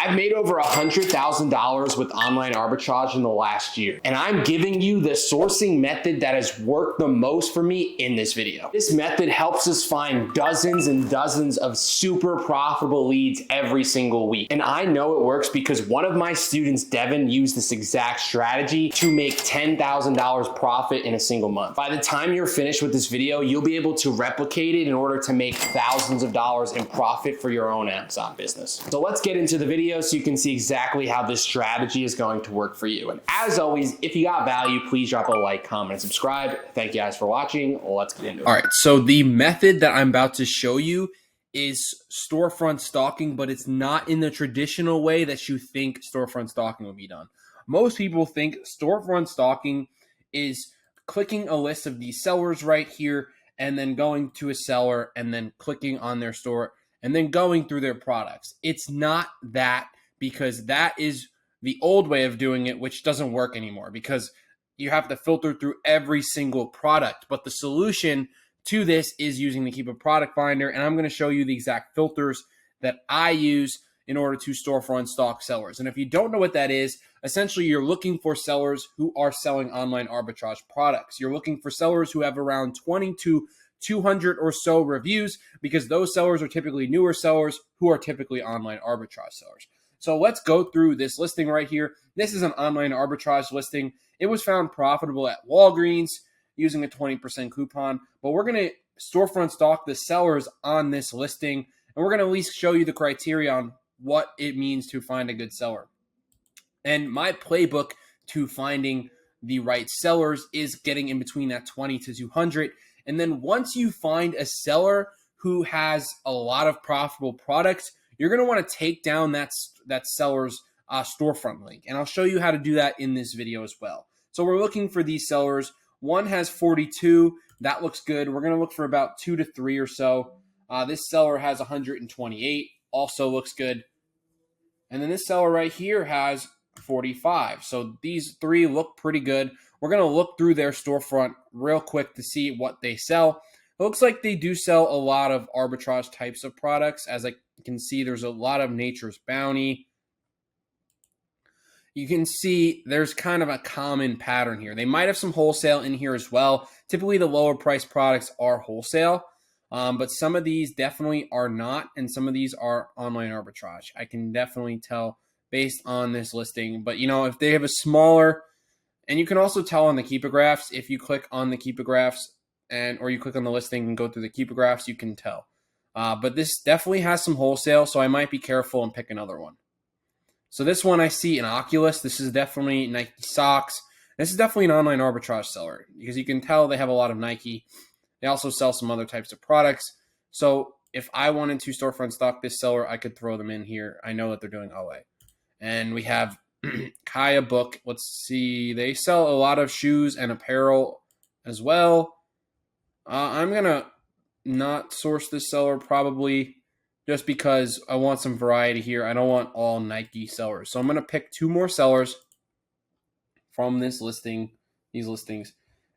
I've made over $100,000 with online arbitrage in the last year, and I'm giving you the sourcing method that has worked the most for me in this video. This method helps us find dozens and dozens of super profitable leads every single week. And I know it works because one of my students, Devin, used this exact strategy to make $10,000 profit in a single month. By the time you're finished with this video, you'll be able to replicate it in order to make thousands of dollars in profit for your own Amazon business. So let's get into the video so you can see exactly how this strategy is going to work for you. And as always, if you got value, please drop a like, comment, and subscribe. Thank you guys for watching. Let's get into it. All right, so the method that I'm about to show you is storefront stalking, but it's not in the traditional way that you think storefront stalking will be done. Most people think storefront stalking is clicking a list of these sellers right here and then going to a seller and then clicking on their store and then going through their products. It's not that, because that is the old way of doing it, which doesn't work anymore because you have to filter through every single product. But the solution to this is using the Keepa product finder, and I'm going to show you the exact filters that I use in order to storefront stalk sellers. And if you don't know what that is, essentially you're looking for sellers who are selling online arbitrage products. You're looking for sellers who have around 20 to 200 or so reviews, because those sellers are typically newer sellers who are typically online arbitrage sellers. So let's go through this listing right here. This is an online arbitrage listing. It was found profitable at Walgreens using a 20% coupon, but we're going to storefront stalk the sellers on this listing, and we're going to at least show you the criteria on what it means to find a good seller. And my playbook to finding the right sellers is getting in between that 20 to 200. And then once you find a seller who has a lot of profitable products, you're going to want to take down that seller's storefront link. And I'll show you how to do that in this video as well. So we're looking for these sellers. One has 42. That looks good. We're going to look for about 2 to 3 or so. This seller has 128. Also looks good. And then this seller right here has 45. So these 3 look pretty good. We're going to look through their storefront real quick to see what they sell. It looks like they do sell a lot of arbitrage types of products. As I can see, there's a lot of Nature's Bounty. You can see there's kind of a common pattern here. They might have some wholesale in here as well. Typically, the lower price products are wholesale, but some of these definitely are not, and some of these are online arbitrage. I can definitely tell based on this listing. But, you know, if they have a smaller, and you can also tell on the Keepa graphs, if you click on the Keepa graphs or you click on the listing and go through the Keepa graphs, you can tell. But this definitely has some wholesale, so I might be careful and pick another one. So this one I see an Oculus. This is definitely Nike socks. This is definitely an online arbitrage seller because you can tell they have a lot of Nike. They also sell some other types of products. So if I wanted to storefront stock this seller, I could throw them in here. I know that they're doing OA. And we have Kaya Book. Let's see. They sell a lot of shoes and apparel as well. I'm going to not source this seller probably just because I want some variety here. I don't want all Nike sellers. So I'm going to pick 2 more sellers from this listing, these listings.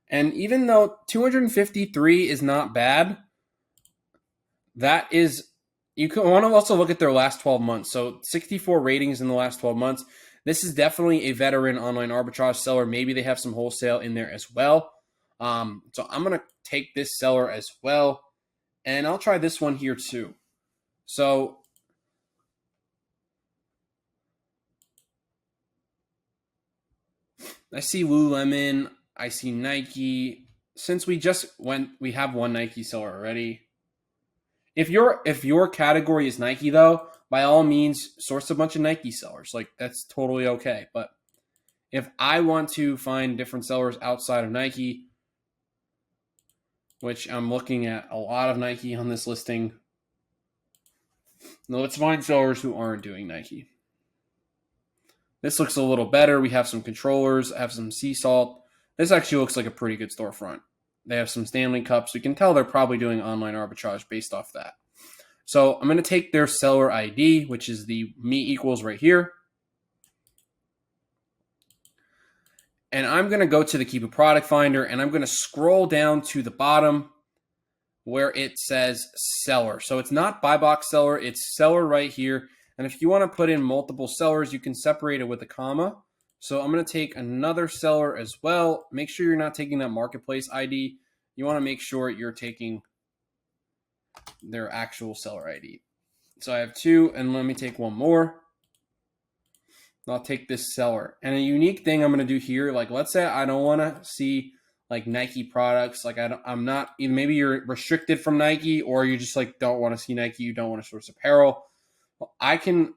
And even though 253 is not bad, that is, you can want to also look at their last 12 months. So 64 ratings in the last 12 months. This is definitely a veteran online arbitrage seller. Maybe they have some wholesale in there as well. So I'm going to take this seller as well. And I'll try this one here too. So I see Lululemon. I see Nike. Since we just went, we have one Nike seller already. If your category is Nike though, by all means, source a bunch of Nike sellers. Like, that's totally okay. But if I want to find different sellers outside of Nike, which I'm looking at a lot of Nike on this listing, now let's find sellers who aren't doing Nike. This looks a little better. We have some controllers, have some sea salt. This actually looks like a pretty good storefront. They have some Stanley cups. You can tell they're probably doing online arbitrage based off that. So I'm going to take their seller ID, which is the me equals right here. And I'm going to go to the Keepa product finder, and I'm going to scroll down to the bottom where it says seller. So it's not buy box seller, it's seller right here. And if you want to put in multiple sellers, you can separate it with a comma. So I'm going to take another seller as well. Make sure you're not taking that marketplace ID. You want to make sure you're taking their actual seller ID. So I have 2, and let me take one more. I'll take this seller. And a unique thing I'm going to do here, like let's say I don't want to see like Nike products. Like I'm not, maybe you're restricted from Nike, or you just like don't want to see Nike. You don't want to source apparel. Well, I can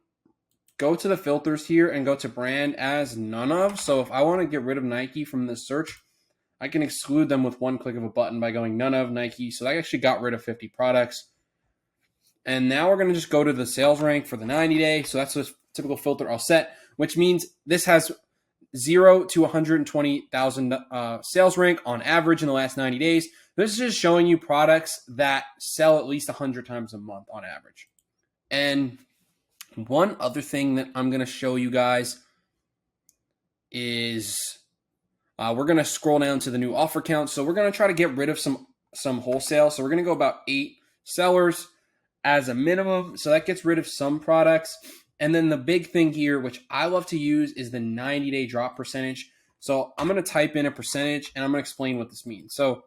go to the filters here and go to brand as none of. So if I want to get rid of Nike from this search, I can exclude them with one click of a button by going none of Nike. So I actually got rid of 50 products. And now we're going to just go to the sales rank for the 90-day. So that's the typical filter I'll set, which means this has 0 to 120,000 sales rank on average in the last 90 days. This is just showing you products that sell at least 100 times a month on average. And one other thing that I'm going to show you guys is we're going to scroll down to the new offer count. So we're going to try to get rid of some wholesale. So we're going to go about 8 sellers as a minimum. So that gets rid of some products. And then the big thing here, which I love to use, is the 90-day drop percentage. So I'm going to type in a percentage, and I'm going to explain what this means. So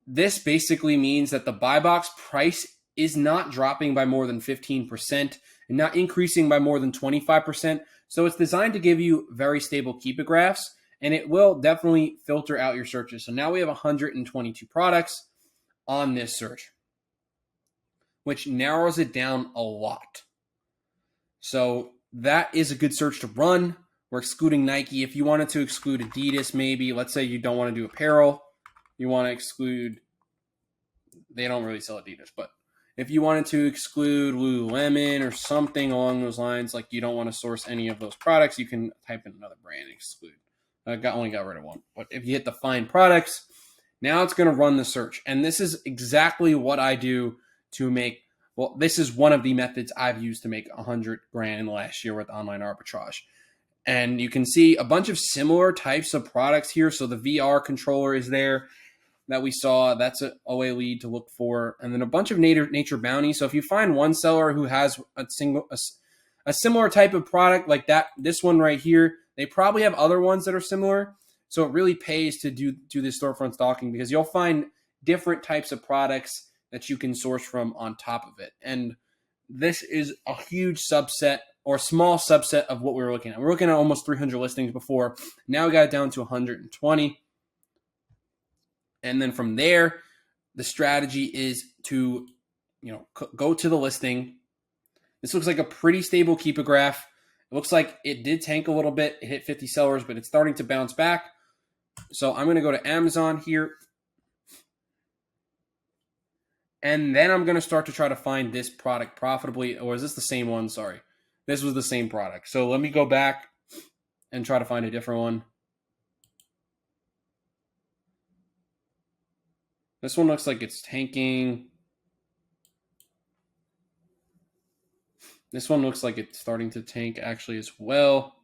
this basically means that the buy box price is not dropping by more than 15% and not increasing by more than 25%. So it's designed to give you very stable Keepa graphs, and it will definitely filter out your searches. So now we have 122 products on this search, which narrows it down a lot. So that is a good search to run. We're excluding Nike. If you wanted to exclude Adidas, maybe, let's say you don't want to do apparel, you want to exclude, they don't really sell Adidas, but if you wanted to exclude Lululemon or something along those lines, like you don't want to source any of those products, you can type in another brand and exclude. I only got rid of one. But if you hit the find products, now it's going to run the search. And this is exactly what I do to make, well, this is one of the methods I've used to make $100 grand in the last year with Online Arbitrage. And you can see a bunch of similar types of products here. So the VR controller is there that we saw. That's an OA lead to look for. And then a bunch of nature bounty. So if you find one seller who has a similar type of product like that, this one right here, they probably have other ones that are similar. So it really pays to do this storefront stalking, because you'll find different types of products that you can source from on top of it. And this is a huge subset or small subset of what we were looking at. We're looking at almost 300 listings before. Now we got it down to 120. And then from there, the strategy is to, go to the listing. This looks like a pretty stable Keepa graph. It looks like it did tank a little bit. It hit 50 sellers, but it's starting to bounce back. So I'm going to go to Amazon here. And then I'm going to start to try to find this product profitably. Or is this the same one? Sorry. This was the same product. So let me go back and try to find a different one. This one looks like it's tanking. This one looks like it's starting to tank actually as well.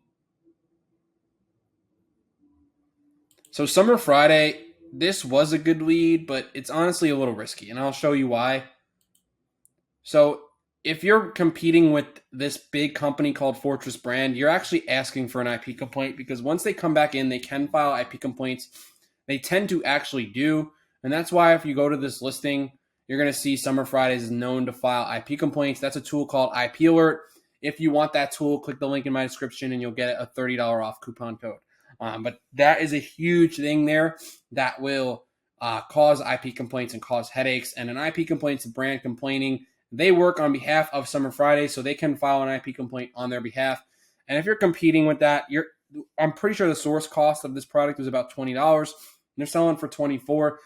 So Summer Friday, this was a good lead, but it's honestly a little risky, and I'll show you why. So if you're competing with this big company called Fortress Brand, you're actually asking for an IP complaint, because once they come back in, they can file IP complaints. They tend to actually do, and that's why if you go to this listing, you're going to see Summer Fridays is known to file IP complaints. That's a tool called IP Alert. If you want that tool, click the link in my description and you'll get a $30 off coupon code. But that is a huge thing there that will cause IP complaints and cause headaches. And an IP complaint is a brand complaining. They work on behalf of Summer Friday, so they can file an IP complaint on their behalf. And if you're competing with that, I'm pretty sure the source cost of this product is about $20. They're selling for $24.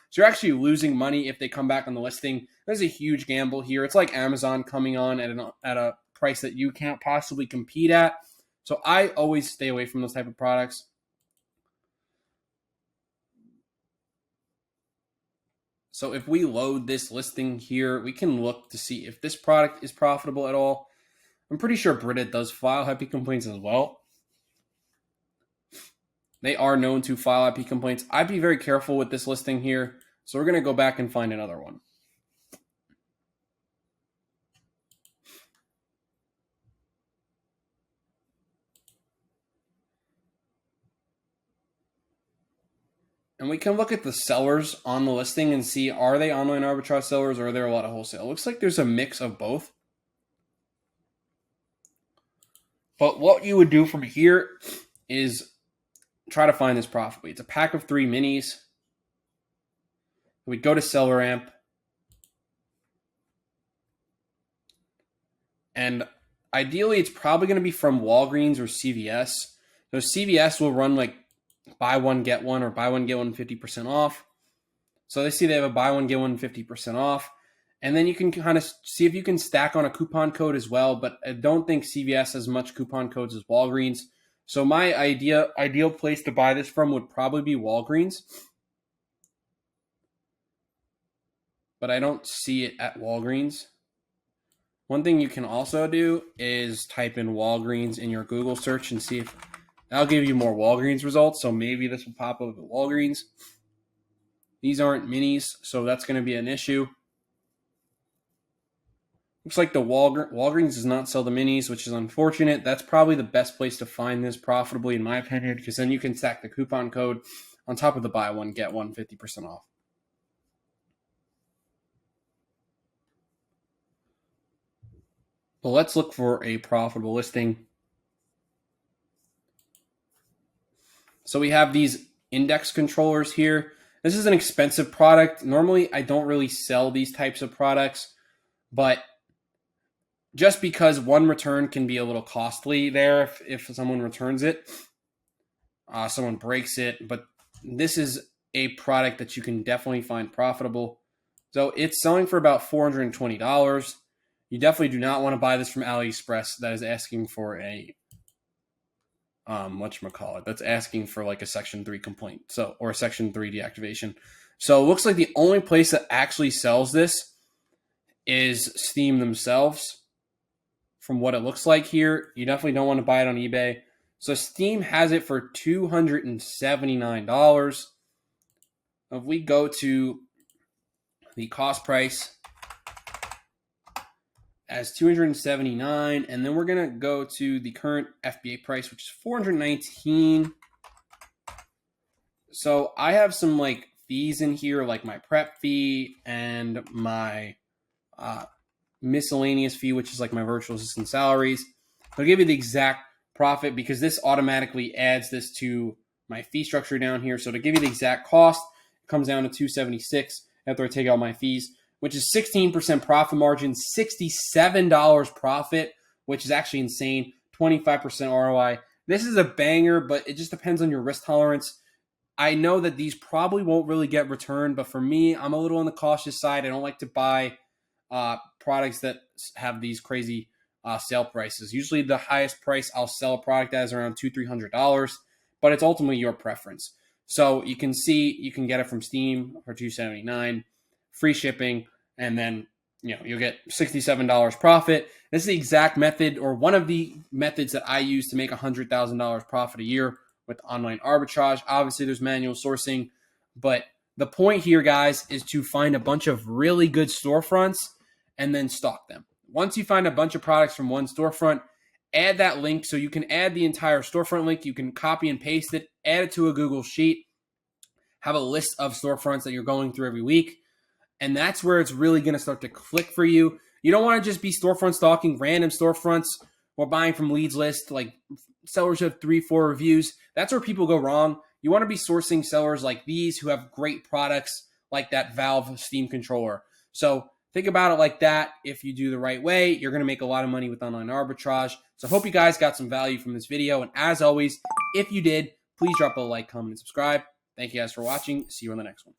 So you're actually losing money if they come back on the listing. There's a huge gamble here. It's like Amazon coming on at a price that you can't possibly compete at. So I always stay away from those type of products. So if we load this listing here, we can look to see if this product is profitable at all. I'm pretty sure Brita does file IP complaints as well. They are known to file IP complaints. I'd be very careful with this listing here. So we're going to go back and find another one. And we can look at the sellers on the listing and see, are they online arbitrage sellers or are there a lot of wholesale? It looks like there's a mix of both. But what you would do from here is try to find this profitably. It's a pack of 3 minis. We'd go to seller amp. And ideally, it's probably going to be from Walgreens or CVS. So CVS will run like buy one, get one, or buy one, get one 50% off. So they see they have a buy one, get one 50% off. And then you can kind of see if you can stack on a coupon code as well. But I don't think CVS has much coupon codes as Walgreens. So my ideal place to buy this from would probably be Walgreens. But I don't see it at Walgreens. One thing you can also do is type in Walgreens in your Google search and see if that'll give you more Walgreens results. So maybe this will pop up at Walgreens. These aren't minis, so that's going to be an issue. Looks like the Walgreens does not sell the minis, which is unfortunate. That's probably the best place to find this profitably, in my opinion, because then you can stack the coupon code on top of the buy one, get one 50% off. Well, let's look for a profitable listing. So we have these index controllers here. This is an expensive product. Normally, I don't really sell these types of products, but just because one return can be a little costly there if someone returns it, someone breaks it. But this is a product that you can definitely find profitable. So it's selling for about $420. You definitely do not want to buy this from AliExpress. That is asking for a whatchamacallit. That's asking for like a Section 3 complaint, or a Section 3 deactivation. So it looks like the only place that actually sells this is Steam themselves. From what it looks like here, you definitely don't want to buy it on eBay. So Steam has it for $279. If we go to the cost price as $279, and then we're gonna go to the current FBA price, which is $419. So I have some like fees in here, like my prep fee and my miscellaneous fee, which is like my virtual assistant salaries. I'll give you the exact profit because this automatically adds this to my fee structure down here. So to give you the exact cost, it comes down to $276 after I take out my fees, which is 16% profit margin, $67 profit, which is actually insane, 25% ROI. This is a banger, but it just depends on your risk tolerance. I know that these probably won't really get returned, but for me, I'm a little on the cautious side. I don't like to buy products that have these crazy sale prices. Usually the highest price I'll sell a product at is around $200-300, but it's ultimately your preference. So you can see you can get it from Steam for $279, free shipping, and then you'll get $67 profit. This is the exact method, or one of the methods that I use to make $100,000 profit a year with online arbitrage. Obviously, there's manual sourcing, but the point here, guys, is to find a bunch of really good storefronts and then stock them. Once you find a bunch of products from one storefront, add that link. So you can add the entire storefront link. You can copy and paste it, add it to a Google Sheet, have a list of storefronts that you're going through every week. And that's where it's really going to start to click for you. You don't want to just be storefront stalking random storefronts or buying from leads list, like sellers who have 3-4 reviews. That's where people go wrong. You want to be sourcing sellers like these who have great products like that Valve Steam controller. So think about it like that. If you do the right way, you're going to make a lot of money with online arbitrage. So I hope you guys got some value from this video. And as always, if you did, please drop a like, comment, and subscribe. Thank you guys for watching. See you on the next one.